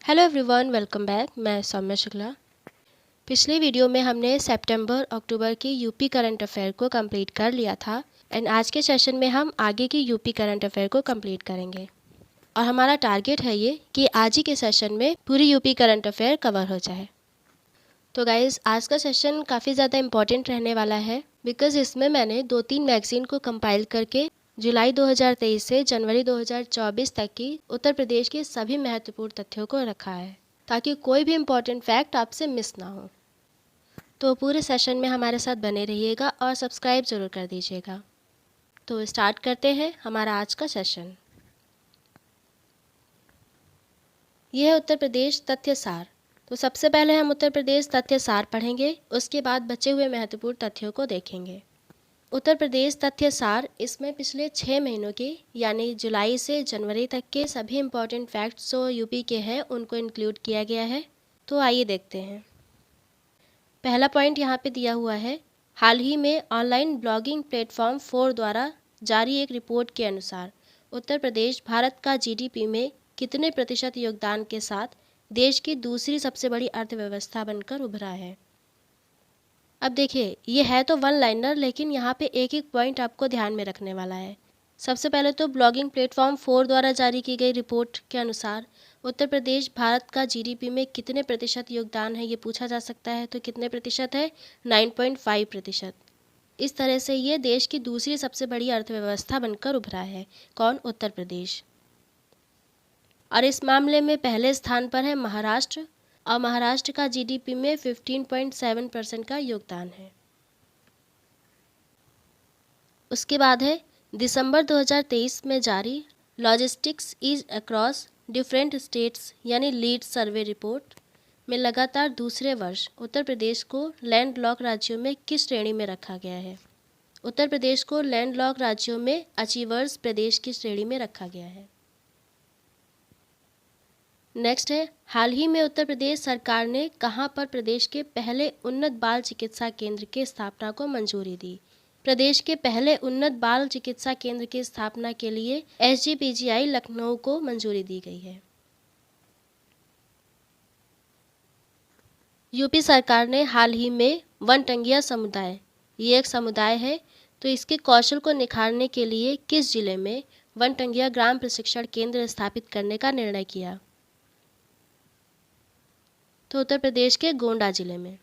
Hello everyone, welcome back. मैं सौम्या शुक्ला। पिछले video में हमने सितंबर अक्टूबर की यूपी करंट अफेयर को कंप्लीट कर लिया था एंड आज के सेशन में हम आगे की यूपी करंट अफेयर को कंप्लीट करेंगे और हमारा टारगेट है ये कि आज ही के सेशन में पूरी यूपी करंट अफेयर कवर हो जाए। तो गाइज़, आज का सेशन काफ़ी ज़्यादा इम्पॉर्टेंट रहने वाला है बिकॉज इसमें मैंने 2-3 मैगज़ीन को कंपाइल करके जुलाई 2023 से जनवरी 2024 तक की उत्तर प्रदेश के सभी महत्वपूर्ण तथ्यों को रखा है ताकि कोई भी इम्पॉर्टेंट फैक्ट आपसे मिस ना हो। तो पूरे सेशन में हमारे साथ बने रहिएगा और सब्सक्राइब ज़रूर कर दीजिएगा। तो स्टार्ट करते हैं हमारा आज का सेशन। यह है उत्तर प्रदेश तथ्य सार। तो सबसे पहले हम उत्तर प्रदेश तथ्य सार पढ़ेंगे, उसके बाद बचे हुए महत्वपूर्ण तथ्यों को देखेंगे। उत्तर प्रदेश तथ्य सार, इसमें पिछले 6 महीनों के यानी जुलाई से जनवरी तक के सभी इम्पॉर्टेंट फैक्ट्स जो यूपी के हैं उनको इंक्लूड किया गया है। तो आइए देखते हैं। पहला पॉइंट यहाँ पे दिया हुआ है, हाल ही में ऑनलाइन ब्लॉगिंग प्लेटफॉर्म 4 द्वारा जारी एक रिपोर्ट के अनुसार उत्तर प्रदेश भारत का जीडीपी में कितने प्रतिशत योगदान के साथ देश की दूसरी सबसे बड़ी अर्थव्यवस्था बनकर उभरा है। अब देखिए, ये है तो वन लाइनर, लेकिन यहाँ पे एक एक पॉइंट आपको ध्यान में रखने वाला है। सबसे पहले तो ब्लॉगिंग प्लेटफॉर्म 4 द्वारा जारी की गई रिपोर्ट के अनुसार उत्तर प्रदेश भारत का जीडीपी में कितने प्रतिशत योगदान है ये पूछा जा सकता है। तो कितने प्रतिशत है? 9.5%। इस तरह से ये देश की दूसरी सबसे बड़ी अर्थव्यवस्था बनकर उभरा है। कौन? उत्तर प्रदेश। और इस मामले में पहले स्थान पर है महाराष्ट्र और महाराष्ट्र का जीडीपी में 15.7% का योगदान है। उसके बाद है दिसंबर 2023 में जारी logistics is across different states यानी लीड सर्वे रिपोर्ट में लगातार दूसरे वर्ष उत्तर प्रदेश को लैंडलॉक राज्यों में किस श्रेणी में रखा गया है? उत्तर प्रदेश को लैंडलॉक राज्यों में अचीवर्स प्रदेश की श्रेणी में रखा गया है। नेक्स्ट है, हाल ही में उत्तर प्रदेश सरकार ने कहां पर प्रदेश के पहले उन्नत बाल चिकित्सा केंद्र की स्थापना को मंजूरी दी? प्रदेश के पहले उन्नत बाल चिकित्सा केंद्र की स्थापना के लिए एसजीपीजीआई लखनऊ को मंजूरी दी गई है। यूपी सरकार ने हाल ही में वनटंगिया समुदाय, ये एक समुदाय है, तो इसके कौशल को निखारने के लिए किस जिले में वनटंगिया ग्राम प्रशिक्षण केंद्र स्थापित करने का निर्णय किया? तो उत्तर प्रदेश के गोंडा जिले में।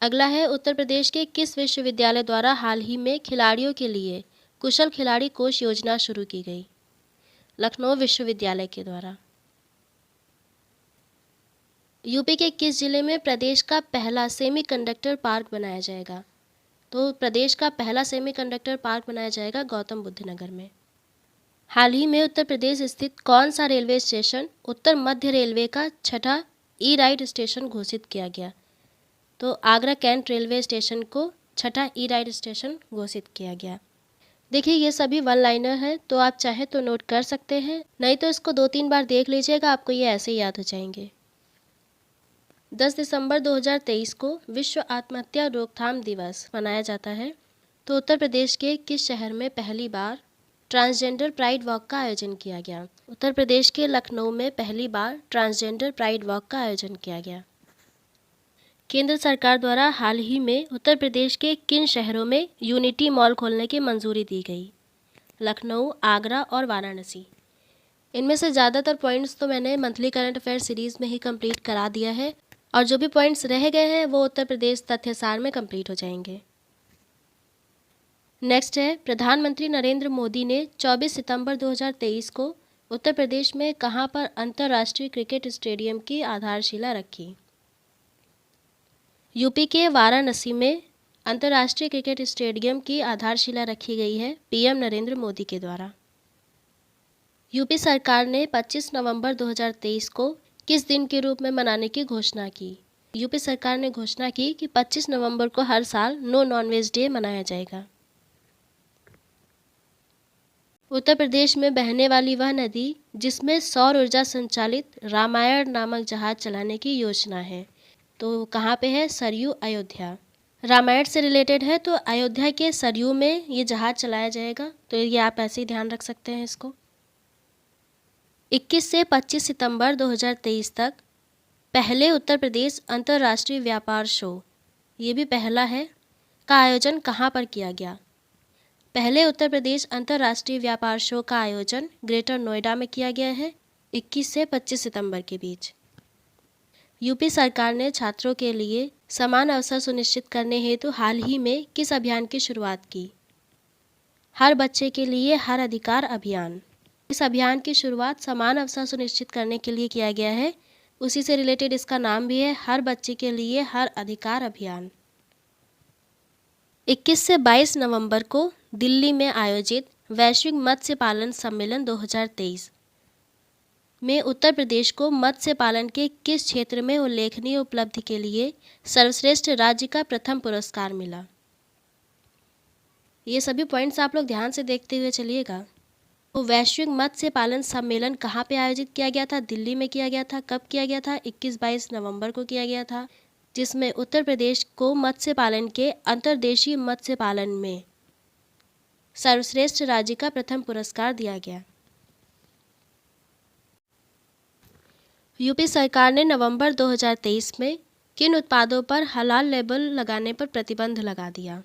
अगला है, उत्तर प्रदेश के किस विश्वविद्यालय द्वारा हाल ही में खिलाड़ियों के लिए कुशल खिलाड़ी कोष योजना शुरू की गई? लखनऊ विश्वविद्यालय के द्वारा। यूपी के किस जिले में प्रदेश का पहला सेमीकंडक्टर पार्क बनाया जाएगा? तो प्रदेश का पहला सेमीकंडक्टर पार्क बनाया जाएगा गौतम बुद्ध नगर में। हाल ही में उत्तर प्रदेश स्थित कौन सा रेलवे स्टेशन उत्तर मध्य रेलवे का छठा ई राइड स्टेशन घोषित किया गया? तो आगरा कैंट रेलवे स्टेशन को छठा ई राइड स्टेशन घोषित किया गया। देखिए, ये सभी वन लाइनर है, तो आप चाहे तो नोट कर सकते हैं, नहीं तो इसको 2-3 बार देख लीजिएगा, आपको ये ऐसे ही याद हो जाएंगे। 10 दिसंबर 2023 को विश्व आत्महत्या रोकथाम दिवस मनाया जाता है। तो उत्तर प्रदेश के किस शहर में पहली बार ट्रांसजेंडर प्राइड वॉक का आयोजन किया गया? उत्तर प्रदेश के लखनऊ में पहली बार ट्रांसजेंडर प्राइड वॉक का आयोजन किया गया। केंद्र सरकार द्वारा हाल ही में उत्तर प्रदेश के किन शहरों में यूनिटी मॉल खोलने की मंजूरी दी गई? लखनऊ, आगरा और वाराणसी। इनमें से ज़्यादातर पॉइंट्स तो मैंने मंथली करंट अफेयर सीरीज़ में ही कंप्लीट करा दिया है और जो भी पॉइंट्स रह गए हैं वो उत्तर प्रदेश तथ्य सार में कंप्लीट हो जाएंगे। नेक्स्ट है, प्रधानमंत्री नरेंद्र मोदी ने 24 सितंबर 2023 को उत्तर प्रदेश में कहां पर अंतर्राष्ट्रीय क्रिकेट स्टेडियम की आधारशिला रखी? यूपी के वाराणसी में अंतर्राष्ट्रीय क्रिकेट स्टेडियम की आधारशिला रखी गई है पीएम नरेंद्र मोदी के द्वारा। यूपी सरकार ने 25 नवंबर 2023 को किस दिन के रूप में मनाने की घोषणा की? यूपी सरकार ने घोषणा की कि 25 नवंबर को हर साल नो नॉनवेज डे मनाया जाएगा। उत्तर प्रदेश में बहने वाली वह नदी जिसमें सौर ऊर्जा संचालित रामायण नामक जहाज चलाने की योजना है, तो कहाँ पे है? सरयू, अयोध्या। रामायण से रिलेटेड है, तो अयोध्या के सरयू में ये जहाज चलाया जाएगा। तो ये आप ऐसे ही ध्यान रख सकते हैं इसको। 21 से 25 सितंबर 2023 तक पहले उत्तर प्रदेश अंतर्राष्ट्रीय व्यापार शो, ये भी पहला है, का आयोजन कहाँ पर किया गया? पहले उत्तर प्रदेश अंतर्राष्ट्रीय व्यापार शो का आयोजन ग्रेटर नोएडा में किया गया है 21 से 25 सितंबर के बीच। यूपी सरकार ने छात्रों के लिए समान अवसर सुनिश्चित करने हेतु हाल ही में किस अभियान की शुरुआत की? हर बच्चे के लिए हर अधिकार अभियान। इस अभियान की शुरुआत समान अवसर सुनिश्चित करने के लिए किया गया है, उसी से रिलेटेड इसका नाम भी है हर बच्चे के लिए हर अधिकार अभियान। 21 से 22 नवंबर को दिल्ली में आयोजित वैश्विक मत्स्य पालन सम्मेलन 2023 में उत्तर प्रदेश को मत्स्य पालन के किस क्षेत्र में उल्लेखनीय उपलब्धि के लिए सर्वश्रेष्ठ राज्य का प्रथम पुरस्कार मिला? ये सभी पॉइंट्स आप लोग ध्यान से देखते हुए चलिएगा। तो वैश्विक मत्स्य पालन सम्मेलन कहाँ पे आयोजित किया गया था? दिल्ली में किया गया था। कब किया गया था? 21-22 नवंबर को किया गया था, जिसमें उत्तर प्रदेश को मत्स्य पालन के अंतर्देशीय मत्स्य पालन में सर्वश्रेष्ठ राज्य का प्रथम पुरस्कार दिया गया। यूपी सरकार ने नवंबर 2023 में किन उत्पादों पर हलाल लेबल लगाने पर प्रतिबंध लगा दिया?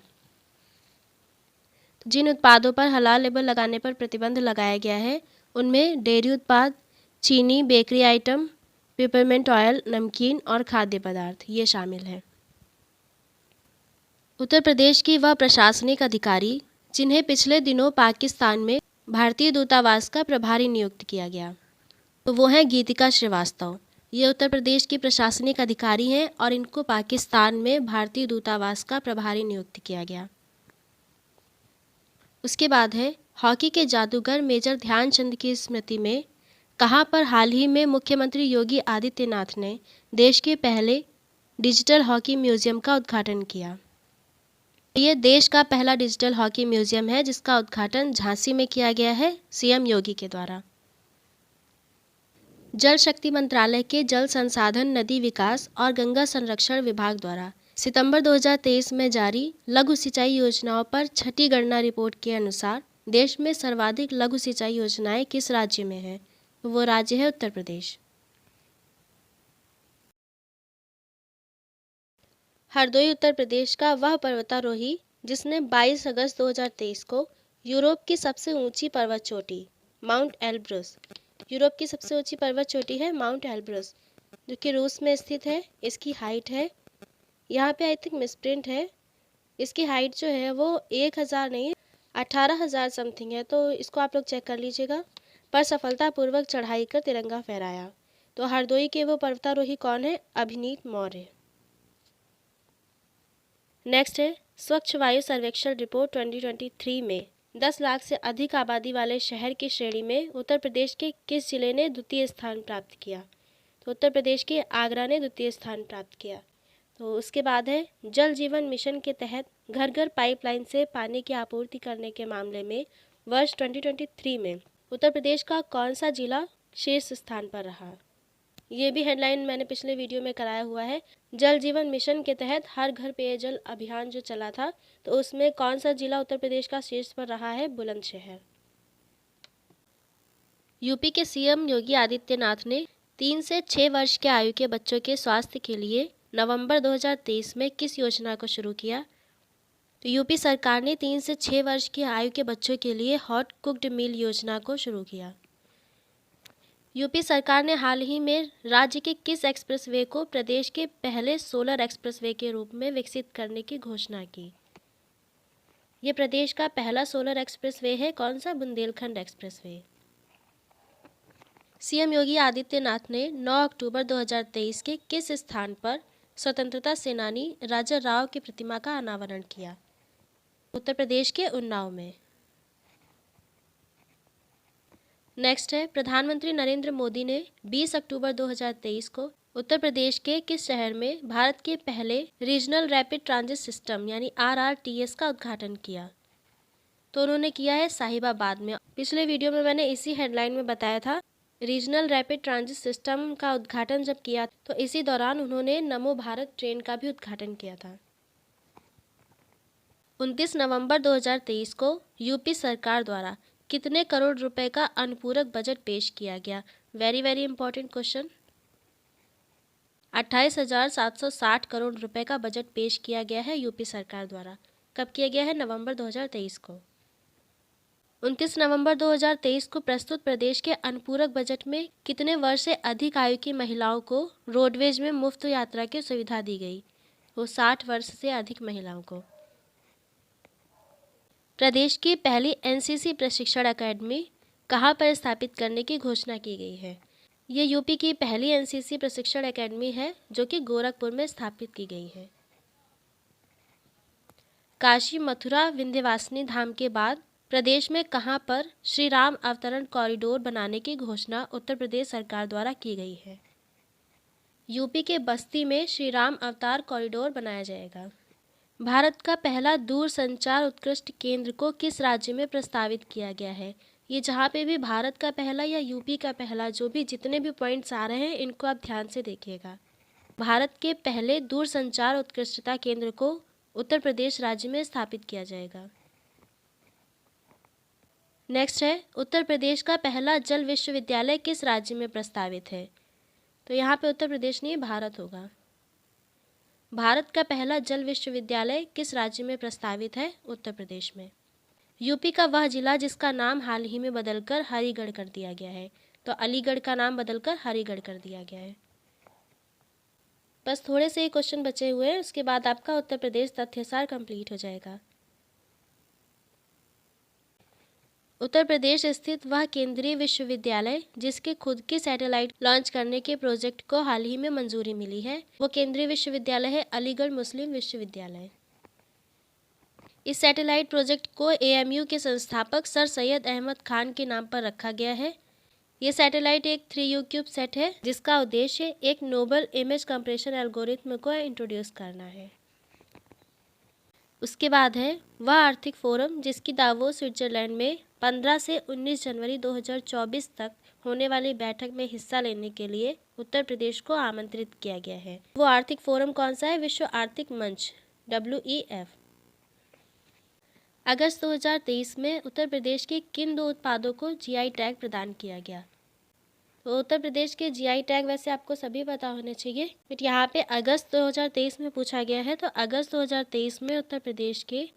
जिन उत्पादों पर हलाल लेबल लगाने पर प्रतिबंध लगाया गया है उनमें डेयरी उत्पाद, चीनी, बेकरी आइटम, पेपरमेंट ऑयल, नमकीन और खाद्य पदार्थ ये शामिल हैं। उत्तर प्रदेश की वह प्रशासनिक अधिकारी जिन्हें पिछले दिनों पाकिस्तान में भारतीय दूतावास का प्रभारी नियुक्त किया गया, तो वो हैं गीतिका श्रीवास्तव। ये उत्तर प्रदेश की प्रशासनिक अधिकारी हैं और इनको पाकिस्तान में भारतीय दूतावास का प्रभारी नियुक्त किया गया। उसके बाद है हॉकी के जादूगर मेजर ध्यानचंद की स्मृति में कहाँ पर हाल ही में मुख्यमंत्री योगी आदित्यनाथ ने देश के पहले डिजिटल हॉकी म्यूजियम का उद्घाटन किया? ये देश का पहला डिजिटल हॉकी म्यूजियम है जिसका उद्घाटन झांसी में किया गया है सीएम योगी के द्वारा। जल शक्ति मंत्रालय के जल संसाधन, नदी विकास और गंगा संरक्षण विभाग द्वारा सितंबर 2023 में जारी लघु सिंचाई योजनाओं पर छठी गणना रिपोर्ट के अनुसार देश में सर्वाधिक लघु सिंचाई योजनाएं किस राज्य में है? वो राज्य है उत्तर प्रदेश। हरदोई उत्तर प्रदेश का वह पर्वतारोही जिसने 22 अगस्त 2023 को यूरोप की सबसे ऊंची पर्वत चोटी माउंट एल्ब्रस, यूरोप की सबसे ऊंची पर्वत चोटी है माउंट एल्ब्रस, जो कि रूस में स्थित है। इसकी हाइट है, यहाँ पे आई थिंक मिसप्रिंट है, इसकी हाइट जो है वो 1000 नहीं 18,000 समथिंग है, तो इसको आप लोग चेक कर लीजिएगा। पर सफलतापूर्वक चढ़ाई कर तिरंगा फहराया। तो हरदोई के वो पर्वतारोही कौन है? अभिनीत मौर्य। नेक्स्ट है स्वच्छ वायु सर्वेक्षण रिपोर्ट 2023 में 10 लाख से अधिक आबादी वाले शहर की श्रेणी में उत्तर प्रदेश के किस जिले ने द्वितीय स्थान प्राप्त किया? तो उत्तर प्रदेश के आगरा ने द्वितीय स्थान प्राप्त किया। तो उसके बाद है जल जीवन मिशन के तहत घर घर पाइपलाइन से पानी की आपूर्ति करने के मामले में वर्ष 2023 में उत्तर प्रदेश का कौन सा जिला शीर्ष स्थान पर रहा? ये भी हेडलाइन मैंने पिछले वीडियो में कराया हुआ है। जल जीवन मिशन के तहत हर घर पेयजल अभियान जो चला था, तो उसमें कौन सा जिला उत्तर प्रदेश का शीर्ष पर रहा है? बुलंदशहर। यूपी के सीएम योगी आदित्यनाथ ने 3 से 6 वर्ष के आयु के बच्चों के स्वास्थ्य के लिए नवंबर 2023 में किस योजना को शुरू किया? तो यूपी सरकार ने 3 से 6 वर्ष की आयु के बच्चों के लिए हॉट कुक्ड मील योजना को शुरू किया। यूपी सरकार ने हाल ही में राज्य के किस एक्सप्रेसवे को प्रदेश के पहले सोलर एक्सप्रेसवे के रूप में विकसित करने की घोषणा की? ये प्रदेश का पहला सोलर एक्सप्रेसवे है। कौन सा? बुंदेलखंड एक्सप्रेसवे। सीएम योगी आदित्यनाथ ने 9 अक्टूबर 2023 के किस स्थान पर स्वतंत्रता सेनानी राजा राव की प्रतिमा का अनावरण किया? उत्तर प्रदेश के उन्नाव में। नेक्स्ट है प्रधानमंत्री नरेंद्र मोदी ने 20 अक्टूबर 2023 को उत्तर प्रदेश के किस शहर में भारत के पहले रीजनल रैपिड ट्रांजिट सिस्टम यानी RRTS का उद्घाटन किया? तो उन्होंने किया है साहिबाबाद में। पिछले वीडियो में मैंने इसी हेडलाइन में बताया था रीजनल रैपिड ट्रांजिट सिस्टम का उद्घाटन जब किया तो इसी दौरान उन्होंने नमो भारत ट्रेन का भी उद्घाटन किया था। 29 नवंबर 2023 को यूपी सरकार द्वारा कितने करोड़ रुपए का अनुपूरक बजट पेश किया गया? Very very important question. 28,760 crore रुपए का बजट पेश किया गया है यूपी सरकार द्वारा। कब किया गया है? नवंबर 2023 को। 29 नवंबर 2023 को प्रस्तुत प्रदेश के अनुपूरक बजट में कितने वर्ष से अधिक आयु की महिलाओं को रोडवेज में मुफ्त यात्रा की सुविधा दी गई? वो 60 वर्ष से अधिक महिलाओं को। प्रदेश की पहली एनसीसी प्रशिक्षण अकादमी कहाँ पर स्थापित करने की घोषणा की गई है? ये यूपी की पहली एनसीसी प्रशिक्षण अकादमी है जो कि गोरखपुर में स्थापित की गई है। काशी, मथुरा, विंध्यवासिनी धाम के बाद प्रदेश में कहाँ पर श्री राम अवतरण कॉरिडोर बनाने की घोषणा उत्तर प्रदेश सरकार द्वारा की गई है? यूपी के बस्ती में श्री राम अवतार कॉरिडोर बनाया जाएगा। भारत का पहला दूरसंचार उत्कृष्ट केंद्र को किस राज्य में प्रस्तावित किया गया है? ये जहाँ पे भी भारत का पहला या यूपी का पहला, जो भी जितने भी पॉइंट्स आ रहे हैं इनको आप ध्यान से देखिएगा। भारत के पहले दूरसंचार उत्कृष्टता केंद्र को उत्तर प्रदेश राज्य में स्थापित किया जाएगा। नेक्स्ट है, उत्तर प्रदेश का पहला जल विश्वविद्यालय किस राज्य में प्रस्तावित है? तो यहाँ पे उत्तर प्रदेश नहीं, भारत होगा। भारत का पहला जल विश्वविद्यालय किस राज्य में प्रस्तावित है? उत्तर प्रदेश में। यूपी का वह जिला जिसका नाम हाल ही में बदलकर हरिगढ़ कर दिया गया है? तो अलीगढ़ का नाम बदलकर हरिगढ़ कर दिया गया है। बस थोड़े से ही क्वेश्चन बचे हुए हैं, उसके बाद आपका उत्तर प्रदेश तथ्यसार कंप्लीट हो जाएगा। उत्तर प्रदेश स्थित वह केंद्रीय विश्वविद्यालय जिसके खुद की सैटेलाइट लॉन्च करने के प्रोजेक्ट को हाल ही में मंजूरी मिली है, वो केंद्रीय विश्वविद्यालय है अलीगढ़ मुस्लिम विश्वविद्यालय। इस सैटेलाइट प्रोजेक्ट को एएमयू के संस्थापक सर सैयद अहमद खान के नाम पर रखा गया है। ये सैटेलाइट एक 3U क्यूब सेट है जिसका उद्देश्य एक नोबल इमेज कंप्रेशन एल्गोरिथम को इंट्रोड्यूस करना है। उसके बाद है वह आर्थिक फोरम जिसकी दावोस स्विट्जरलैंड में 15 से 19 जनवरी 2024 तक होने वाली बैठक में हिस्सा लेने के लिए उत्तर प्रदेश को आमंत्रित किया गया है। वो आर्थिक फोरम कौन सा है? विश्व आर्थिक मंच WEF। अगस्त 2023 में उत्तर प्रदेश के किन 2 उत्पादों को GI टैग प्रदान किया गया? तो उत्तर प्रदेश के GI टैग वैसे आपको सभी पता होने चाहिए, बट यहाँ पे अगस्त 2023 में पूछा गया है। तो अगस्त 2023 में उत्तर प्रदेश के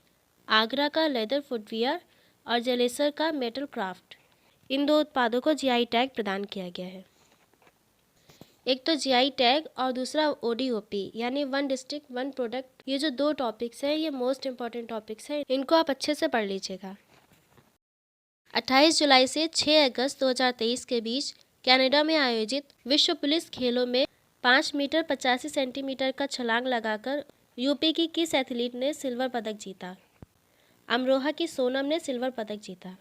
आगरा का लेदर फुटवियर और जलेसर का मेटल क्राफ्ट, इन 2 उत्पादों को GI टैग प्रदान किया गया है। एक तो GI टैग और दूसरा ODOP यानी वन डिस्ट्रिक्ट वन प्रोडक्ट। ये जो 2 टॉपिक्स हैं ये मोस्ट इंपॉर्टेंट टॉपिक्स हैं, इनको आप अच्छे से पढ़ लीजिएगा। 28 जुलाई से 6 अगस्त 2023 के बीच कनाडा में आयोजित विश्व पुलिस खेलों में 5 मीटर 85 सेंटीमीटर का छलांग लगाकर यूपी की किस एथलीट ने सिल्वर पदक जीता? अमरोहा की सोनम ने सिल्वर पदक जीता।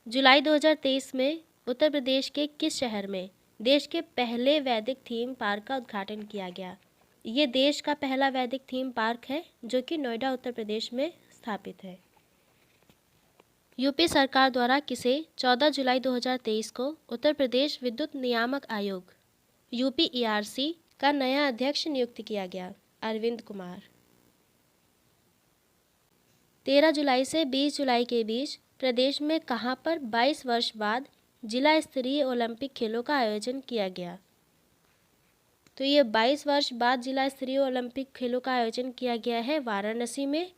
जुलाई 2023 में उत्तर प्रदेश के किस शहर में देश के पहले वैदिक थीम पार्क का उद्घाटन किया गया? ये देश का पहला वैदिक थीम पार्क है जो कि नोएडा उत्तर प्रदेश में स्थापित है। यूपी सरकार द्वारा किसे 14 जुलाई 2023 को उत्तर प्रदेश विद्युत नियामक आयोग UPERC का नया अध्यक्ष नियुक्त किया गया? अरविंद कुमार। 13 जुलाई से 20 जुलाई के बीच प्रदेश में कहाँ पर 22 वर्ष बाद जिला स्तरीय ओलंपिक खेलों का आयोजन किया गया? तो ये 22 वर्ष बाद जिला स्तरीय ओलंपिक खेलों का आयोजन किया गया है वाराणसी में।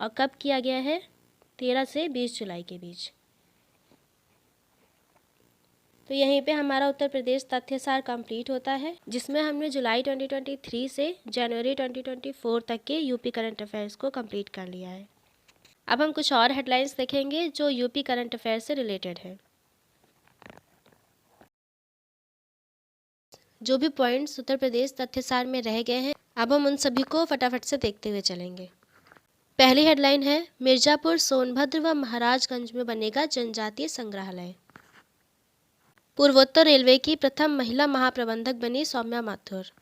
और कब किया गया है? 13 से 20 जुलाई के बीच। तो यहीं पे हमारा उत्तर प्रदेश तथ्यसार कंप्लीट होता है, जिसमें हमने जुलाई 2023 से जनवरी 2024 तक के यूपी करंट अफेयर्स को कंप्लीट कर लिया है। अब हम कुछ और हेडलाइंस देखेंगे जो यूपी करंट अफेयर्स से रिलेटेड है। जो भी पॉइंट्स उत्तर प्रदेश तथ्यसार में रह गए हैं, अब हम उन सभी को फटाफट से देखते हुए चलेंगे। पहली हेडलाइन है मिर्जापुर, सोनभद्र व महाराजगंज में बनेगा जनजातीय संग्रहालय। पूर्वोत्तर रेलवे की प्रथम महिला महाप्रबंधक बनी सौम्या माथुर।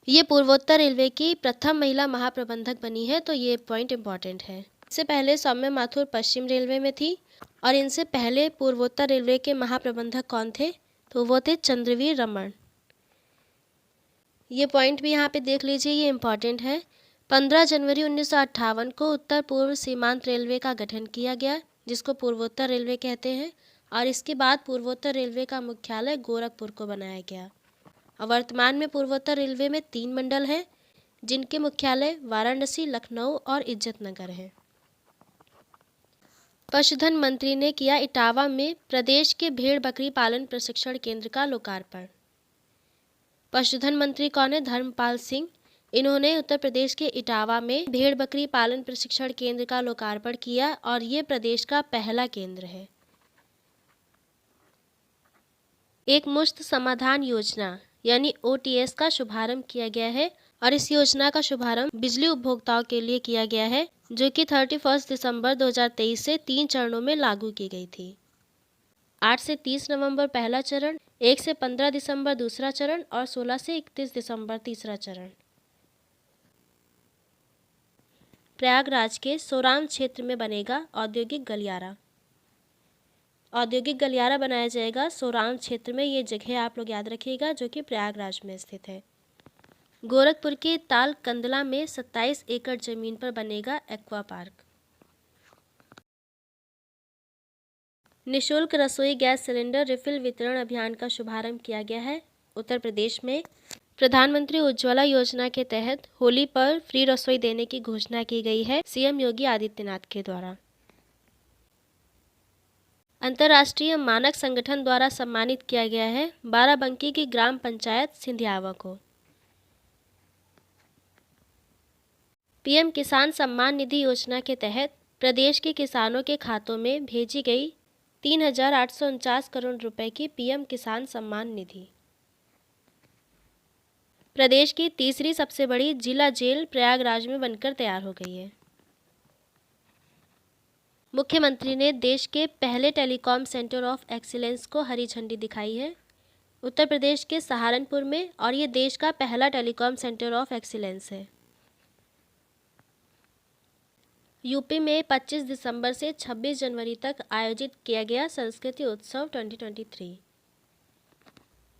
ये पूर्वोत्तर रेलवे की प्रथम महिला महाप्रबंधक बनी है, तो ये पॉइंट इंपॉर्टेंट है। इससे पहले सौम्या माथुर पश्चिम रेलवे में थी और इनसे पहले पूर्वोत्तर रेलवे के महाप्रबंधक कौन थे? तो वो थे चंद्रवीर रमन। ये पॉइंट भी यहाँ पे देख लीजिए, ये इम्पॉर्टेंट है। 15 जनवरी 1958 को उत्तर पूर्व सीमांत रेलवे का गठन किया गया, जिसको पूर्वोत्तर रेलवे कहते हैं, और इसके बाद पूर्वोत्तर रेलवे का मुख्यालय गोरखपुर को बनाया गया। और वर्तमान में पूर्वोत्तर रेलवे में 3 मंडल हैं, जिनके मुख्यालय वाराणसी, लखनऊ और इज्जतनगर हैं। पशुधन मंत्री ने किया इटावा में प्रदेश के भेड़ बकरी पालन प्रशिक्षण केंद्र का लोकार्पण। पशुधन मंत्री कौन है? धर्मपाल सिंह। इन्होंने उत्तर प्रदेश के इटावा में भेड़ बकरी पालन प्रशिक्षण केंद्र का लोकार्पण किया और ये प्रदेश का पहला केंद्र है। एक मुश्त समाधान योजना यानी OTS का शुभारंभ किया गया है और इस योजना का शुभारंभ बिजली उपभोक्ताओं के लिए किया गया है, जो कि 31 दिसंबर 2023 से 3 चरणों में लागू की गई थी। 8 से 30 नवंबर पहला चरण, 1 से 15 दिसंबर दूसरा चरण और 16 से 31 दिसंबर तीसरा चरण। प्रयागराज के सोराम क्षेत्र में बनेगा औद्योगिक गलियारा। औद्योगिक गलियारा बनाया जाएगा सोराम क्षेत्र में। ये जगह आप लोग याद रखिएगा, जो कि प्रयागराज में स्थित है। गोरखपुर के ताल कंदला में 27 एकड़ जमीन पर बनेगा एक्वा पार्क। निःशुल्क रसोई गैस सिलेंडर रिफिल वितरण अभियान का शुभारंभ किया गया है। उत्तर प्रदेश में प्रधानमंत्री उज्ज्वला योजना के तहत होली पर फ्री रसोई देने की घोषणा की गई है CM योगी आदित्यनाथ के द्वारा। अंतर्राष्ट्रीय मानक संगठन द्वारा सम्मानित किया गया है बाराबंकी की ग्राम पंचायत सिंधियावा को। PM किसान सम्मान निधि योजना के तहत प्रदेश के किसानों के खातों में भेजी गई 3,849 करोड़ रुपए की PM किसान सम्मान निधि। प्रदेश की तीसरी सबसे बड़ी जिला जेल प्रयागराज में बनकर तैयार हो गई है। मुख्यमंत्री ने देश के पहले टेलीकॉम सेंटर ऑफ एक्सीलेंस को हरी झंडी दिखाई है उत्तर प्रदेश के सहारनपुर में, और ये देश का पहला टेलीकॉम सेंटर ऑफ एक्सीलेंस है। यूपी में 25 दिसंबर से 26 जनवरी तक आयोजित किया गया संस्कृति उत्सव 2023,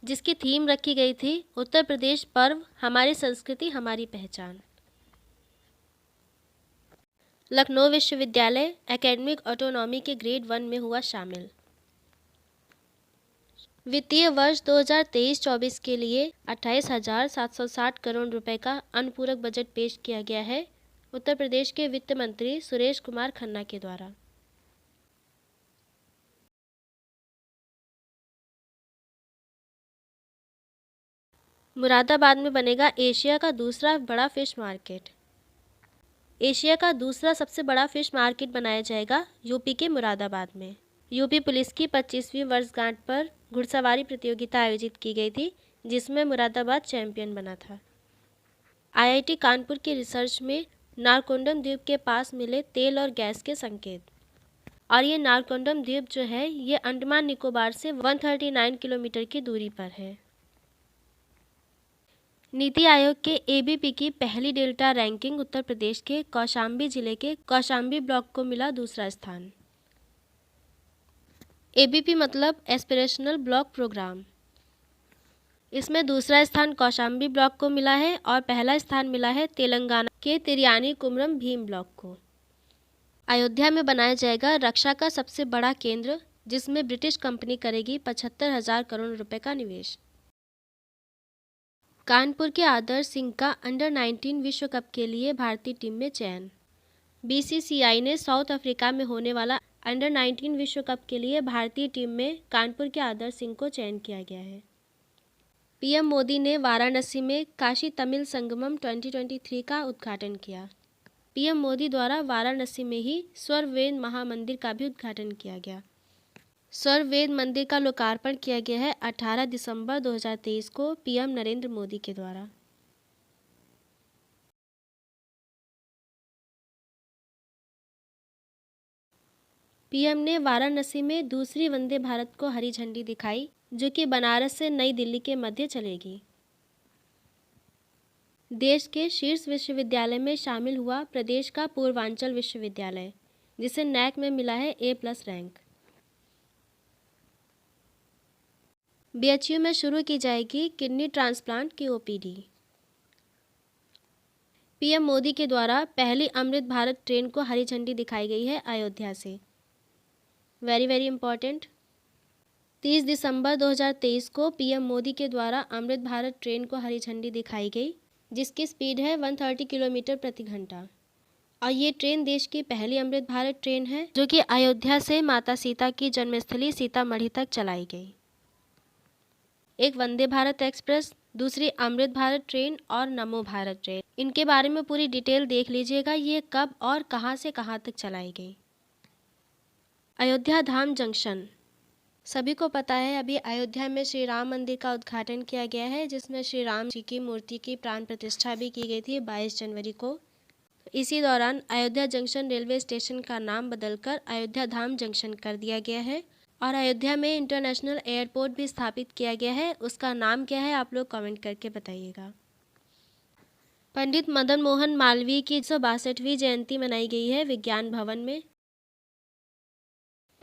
जिसकी थीम रखी गई थी उत्तर प्रदेश पर्व, हमारी संस्कृति हमारी पहचान। लखनऊ विश्वविद्यालय एकेडमिक ऑटोनॉमी के ग्रेड 1 में हुआ शामिल। वित्तीय वर्ष 2023-24 के लिए 28,760 करोड़ रुपए का अनुपूरक बजट पेश किया गया है उत्तर प्रदेश के वित्त मंत्री सुरेश कुमार खन्ना के द्वारा। मुरादाबाद में बनेगा एशिया का दूसरा बड़ा फिश मार्केट। एशिया का दूसरा सबसे बड़ा फिश मार्केट बनाया जाएगा यूपी के मुरादाबाद में। यूपी पुलिस की 25वीं वर्षगांठ पर घुड़सवारी प्रतियोगिता आयोजित की गई थी, जिसमें मुरादाबाद चैंपियन बना था। IIT कानपुर की रिसर्च में नारकोंडम द्वीप के पास मिले तेल और गैस के संकेत, और ये नारकोंडम द्वीप जो है ये अंडमान निकोबार से 139 किलोमीटर की दूरी पर है। नीति आयोग के ABP की पहली डेल्टा रैंकिंग उत्तर प्रदेश के कौशाम्बी जिले के कौशाम्बी ब्लॉक को मिला दूसरा स्थान। ABP मतलब एस्पिरेशनल ब्लॉक प्रोग्राम, इसमें दूसरा स्थान कौशाम्बी ब्लॉक को मिला है और पहला स्थान मिला है तेलंगाना के तिरियानी कुमरम भीम ब्लॉक को। अयोध्या में बनाया जाएगा रक्षा का सबसे बड़ा केंद्र, जिसमें ब्रिटिश कंपनी करेगी 75,000 करोड़ रुपए का निवेश। कानपुर के आदर्श सिंह का अंडर 19 विश्व कप के लिए भारतीय टीम में चयन। BCCI ने साउथ अफ्रीका में होने वाला अंडर 19 विश्व कप के लिए भारतीय टीम में कानपुर के आदर्श सिंह को चयन किया गया है। PM मोदी ने वाराणसी में काशी तमिल संगमम 2023 का उद्घाटन किया। PM मोदी द्वारा वाराणसी में ही स्वर वेद महामंदिर का भी उद्घाटन किया गया। स्वर वेद मंदिर का लोकार्पण किया गया है 18 दिसंबर 2023 को PM नरेंद्र मोदी के द्वारा। PM ने वाराणसी में दूसरी वंदे भारत को हरी झंडी दिखाई, जो कि बनारस से नई दिल्ली के मध्य चलेगी। देश के शीर्ष विश्वविद्यालय में शामिल हुआ प्रदेश का पूर्वांचल विश्वविद्यालय, जिसे NAC में मिला है A+ रैंक। BHU में शुरू की जाएगी किडनी ट्रांसप्लांट की OPD। पीएम मोदी के द्वारा पहली अमृत भारत ट्रेन को हरी झंडी दिखाई गई है अयोध्या से। Very very important. 30 दिसंबर 2023 को पीएम मोदी के द्वारा अमृत भारत ट्रेन को हरी झंडी दिखाई गई, जिसकी स्पीड है 130 किलोमीटर प्रति घंटा। और ये ट्रेन देश की पहली अमृत भारत ट्रेन है जो कि अयोध्या से माता सीता की जन्मस्थली सीतामढ़ी तक चलाई गई। एक वंदे भारत एक्सप्रेस, दूसरी अमृत भारत ट्रेन और नमो भारत ट्रेन, इनके बारे में पूरी डिटेल देख लीजिएगा, ये कब और कहां से कहां तक चलाई गई। अयोध्या धाम जंक्शन, सभी को पता है अभी अयोध्या में श्री राम मंदिर का उद्घाटन किया गया है, जिसमें श्री राम जी की मूर्ति की प्राण प्रतिष्ठा भी की गई थी 22 जनवरी को। इसी दौरान अयोध्या जंक्शन रेलवे स्टेशन का नाम बदलकर अयोध्या धाम जंक्शन कर दिया गया है और अयोध्या में इंटरनेशनल एयरपोर्ट भी स्थापित किया गया है। उसका नाम क्या है आप लोग कमेंट करके बताइएगा। पंडित मदन मोहन मालवीय की 162वीं जयंती मनाई गई है विज्ञान भवन में।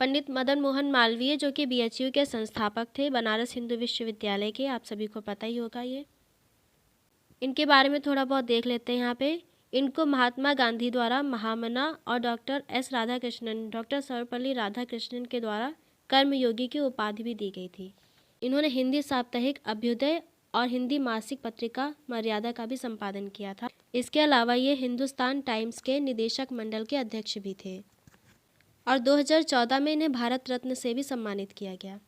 पंडित मदन मोहन मालवीय जो कि बीएचयू के संस्थापक थे, बनारस हिंदू विश्वविद्यालय के, आप सभी को पता ही होगा। ये इनके बारे में थोड़ा बहुत देख लेते हैं। यहाँ पे इनको महात्मा गांधी द्वारा महामना और doctor S Radhakrishnan, doctor Sarvepalli Radhakrishnan के द्वारा कर्मयोगी की उपाधि भी दी गई थी। इन्होंने हिंदी साप्ताहिक अभ्युदय और हिंदी मासिक पत्रिका मर्यादा का भी संपादन किया था। इसके अलावा ये हिंदुस्तान टाइम्स के निदेशक मंडल के अध्यक्ष भी थे और 2014 में इन्हें भारत रत्न से भी सम्मानित किया गया।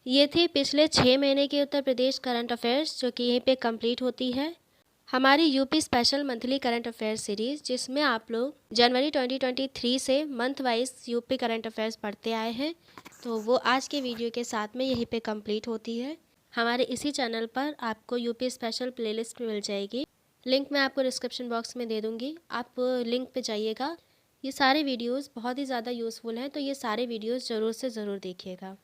ये थी पिछले 6 महीने के उत्तर प्रदेश करंट अफेयर्स, जो कि यहीं पे कंप्लीट होती है हमारी UP special monthly current affairs series, जिसमें आप लोग जनवरी 2023 से month wise UP current affairs पढ़ते आए हैं। तो वो आज के वीडियो के साथ में यहीं पे कंप्लीट होती है। हमारे इसी चैनल पर आपको यूपी स्पेशल प्लेलिस्ट मिल जाएगी, लिंक मैं आपको डिस्क्रिप्शन बॉक्स में दे दूँगी, आप लिंक पे जाइएगा। ये सारे वीडियोज़ बहुत ही ज़्यादा यूज़फुल हैं, तो ये सारे वीडियोज़ ज़रूर से ज़रूर देखिएगा।